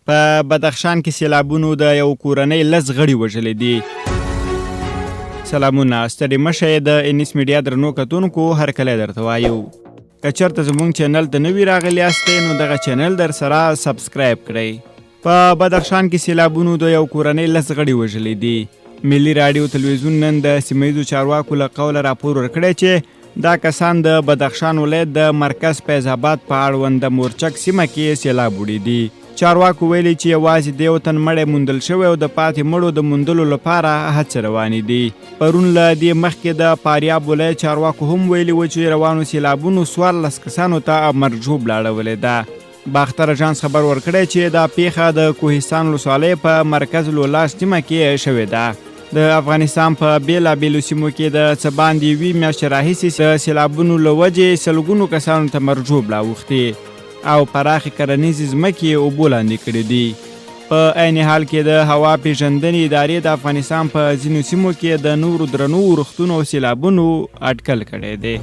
په بدخشان کې سیلابونو د یو کورنۍ 10 غړي وژلي دي. سلامونه، ستړي مه شئ، د انیس میډیا درنو کتونکو هرکلی درته وایو. که چېرته زموږ چینل ته نوي راغلي یاستئ نو دغه چینل در سره سبسکرایب کړئ. په بدخشان کې سیلابونو د یو کورنۍ 10 غړي وژلي دي. ملي راډیو تلویزیون نن د سیمه ییزو چارواکو له قوله راپور ورکړی چې دا کسان د بدخشان ولایت د مرکز فیض آباد په اړوند د مورچک سیمه کې سیلاب وړي دي. چارواکو ویلي چې یوازې د یو تن مړی موندل شوی او د پاتې مړو د موندلو لپاره هڅې روانې دي. پرون له دې مخکې د فاریاب ولایت چارواکو هم ویلي و چې روانو سیلابونو 14 کسانو ته مرجوب لاړولې ده. باختر اژانس خبر ورکړی چې دا پیښه د کوهستان ولسوالۍ په مرکز لولاس سیمه کې شوې ده. د افغانستان په بیلابیلو سیمو کې د څه باندې یوې میاشتې راهیسې د سیلابونو له وجې سلګونو کسانو ته مرجوب راوښتي او پراخې کرنیزې ځمکې اوبو لاندې کړي دي. په عین حال کې د هوا پیژندنې ادارې د افغانستان په ځینو سیمو کې د نورو درنو اورښتونو او سیلابونو اټکل کړی دی.